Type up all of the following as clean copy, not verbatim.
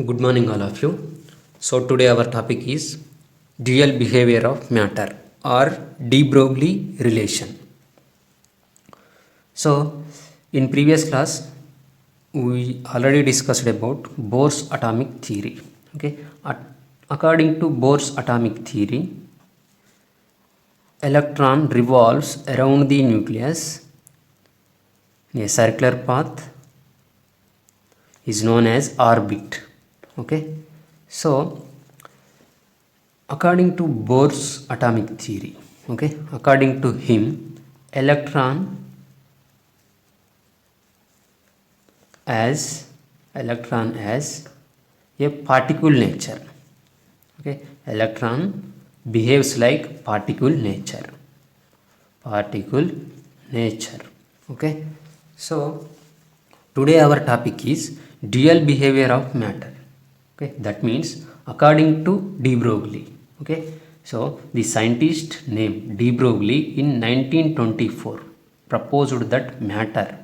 Good morning, all of you. So, today our topic is dual behavior of matter or de Broglie relation. So, in previous class, we already discussed about Bohr's atomic theory. Okay, according to Bohr's atomic theory, electron revolves around the nucleus in a circular path is known as orbit. Okay, so according to Bohr's atomic theory, okay, according to him, electron as a particle nature. Okay, electron behaves like particle nature. Okay, so today our topic is dual behavior of matter. Okay, that means according to de Broglie. Okay, so the scientist named de Broglie in 1924 proposed that matter,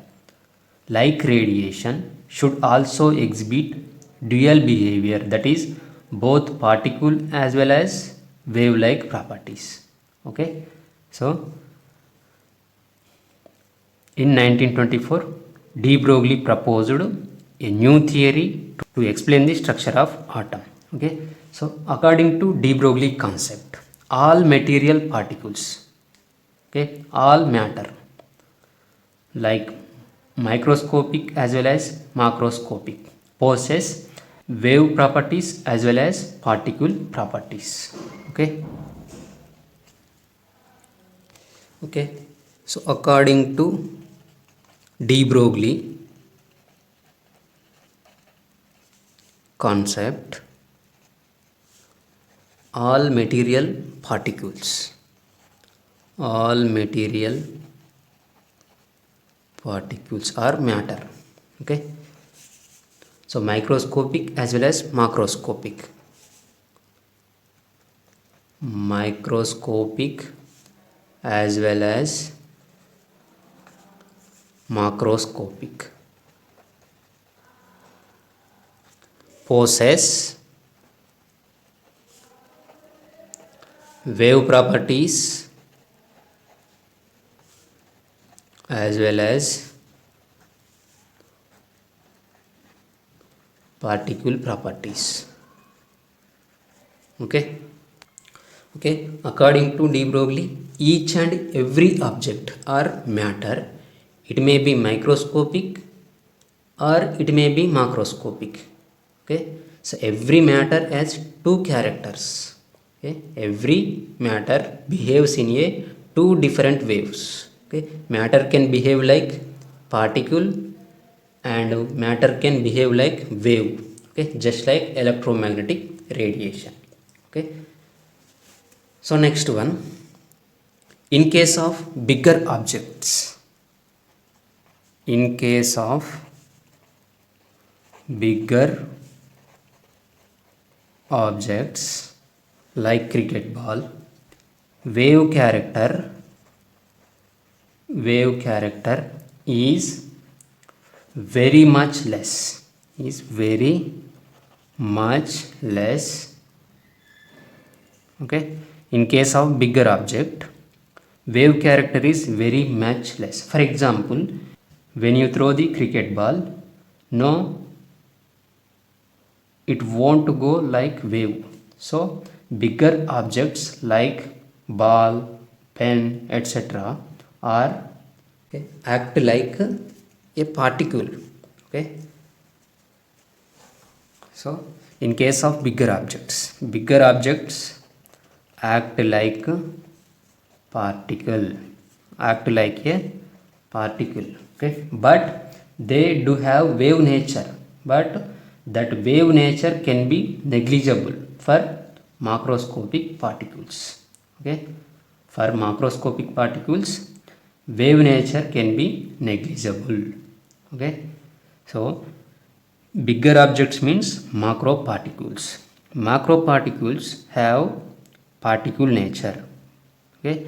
like radiation, should also exhibit dual behavior, that is both particle as well as wave like properties. Okay, so in 1924 de Broglie proposed a new theory to explain the structure of atom. Okay, so according to de Broglie concept, all material particles, okay, all matter, like microscopic as well as macroscopic, possess wave properties as well as particle properties. Okay, so according to de Broglie concept, all material particles are matter. Okay, so microscopic as well as macroscopic, as well as macroscopic, possess wave properties as well as particle properties. Okay, according to de Broglie, each and every object or matter, it may be microscopic or it may be macroscopic. Okay, so every matter has two characters. Okay, every matter behaves in a two different waves. Okay, matter can behave like particle and matter can behave like wave. Okay, just like electromagnetic radiation. Okay, so next one, in case of bigger objects, like cricket ball, wave character is very much less. Okay, in case of bigger object, wave character is very much less. For example, when you throw the cricket ball, no, it won't go like wave. So bigger objects like ball, pen, etc. are act like a particle. Okay, so in case of bigger objects act like a particle. Okay, but they do have wave nature, but that wave nature can be negligible for macroscopic particles. Okay, for macroscopic particles, wave nature can be negligible. Okay, so bigger objects means macro particles have particle nature. Okay,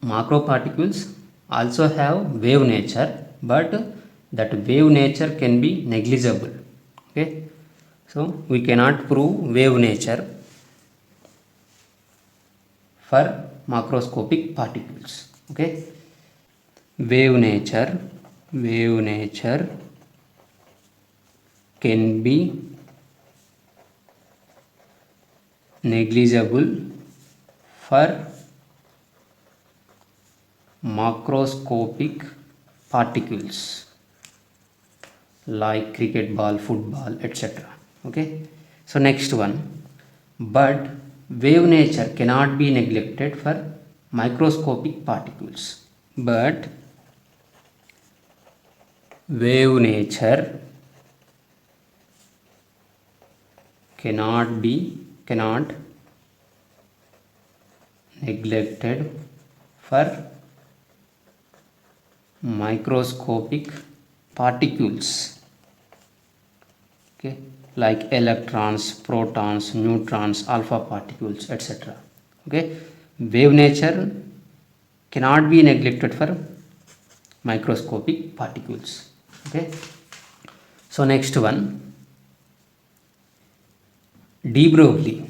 macro particles also have wave nature, but that wave nature can be negligible. Okay, So we cannot prove wave nature for macroscopic particles. Okay, wave nature can be negligible for macroscopic particles like cricket ball, football, etc. Okay, so next one, but wave nature cannot be neglected for microscopic particles. But wave nature cannot neglected for microscopic particles, okay, like electrons, protons, neutrons, alpha particles, etc. Okay, wave nature cannot be neglected for microscopic particles. Okay, so next one, de Broglie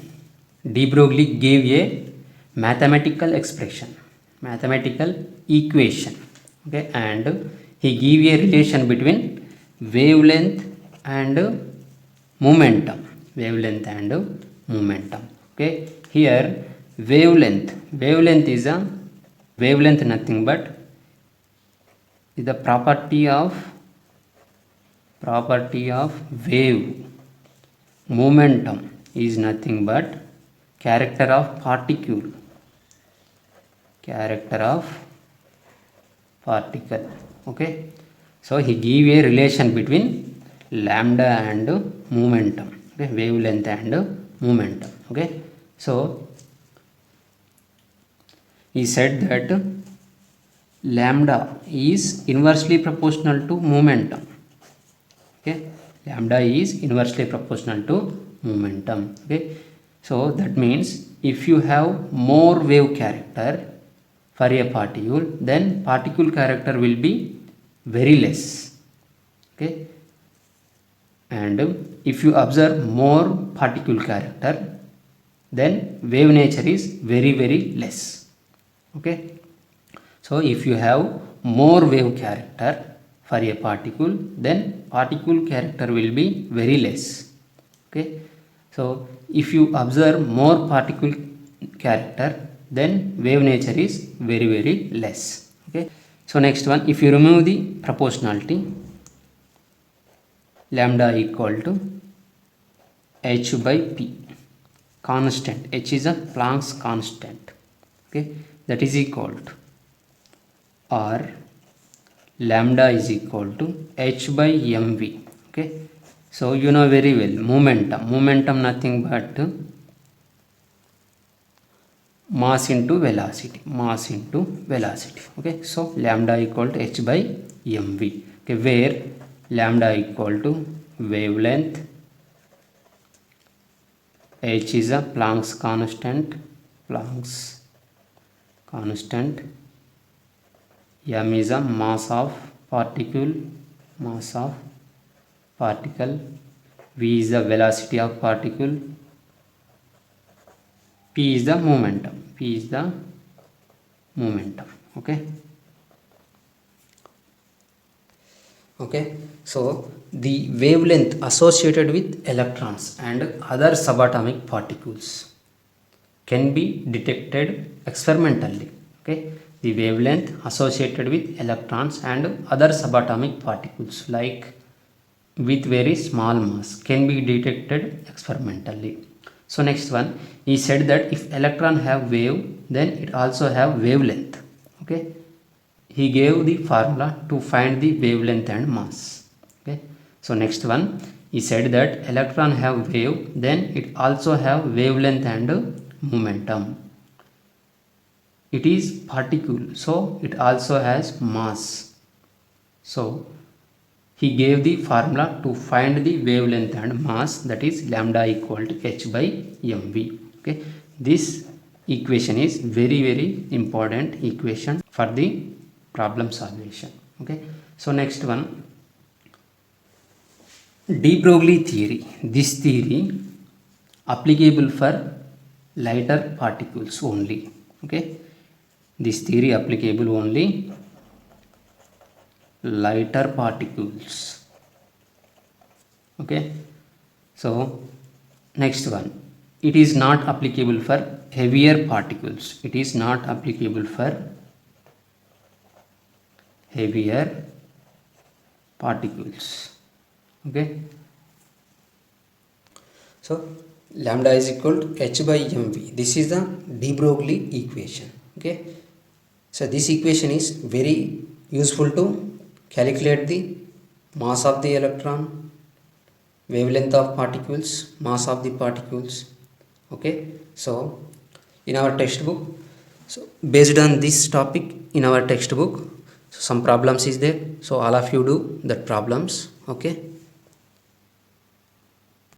gave a mathematical equation, okay, and he gave a relation between wavelength and momentum. Okay, here wavelength is a nothing but is the property of wave. Momentum is nothing but character of particle. Okay, so he gave a relation between lambda and momentum. Okay, wavelength and momentum. Okay, so he said that lambda is inversely proportional to momentum. Okay, lambda is inversely proportional to momentum. Okay, so that means if you have more wave character for a particle, then particle character will be very less. Okay, and if you observe more particle character, then wave nature is very less. Okay, so if you have more wave character for a particle, then particle character will be very less. Okay, so if you observe more particle character, then wave nature is very less. Okay, so next one, if you remove the proportionality, lambda equal to h by p, constant h is a Planck's constant. Okay, that is equal to, or lambda is equal to h by mv. Okay, so you know very well momentum nothing but mass into velocity. Okay, so lambda equal to h by mv. Okay, where lambda equal to wavelength, h is a Planck's constant, m is a mass of particle, v is the velocity of particle, p is the momentum. Okay, so the wavelength associated with electrons and other subatomic particles can be detected experimentally. Okay, the wavelength associated with electrons and other subatomic particles like with very small mass can be detected experimentally. So next one, he said that if electron have wave, then it also have wavelength. Okay, he gave the formula to find the wavelength and mass. Okay, so next one, he said that electron have wave, then it also have wavelength and momentum. It is particle, so it also has mass. So he gave the formula to find the wavelength and mass, that is lambda equal to h by mv. Okay, this equation is very important equation for the problem solvation. Okay, so next one, de Broglie theory, this theory applicable for lighter particles only. Okay, this theory applicable only lighter particles. Okay, so next one, it is not applicable for heavier particles. It is not applicable for heavier particles. Okay, so lambda is equal to h by mv. This is the de Broglie equation. Okay, so this equation is very useful to calculate the mass of the electron, wavelength of particles, mass of the particles. Okay, so in our textbook, so based on this topic in our textbook, so some problems is there, so all of you do that problems. Okay.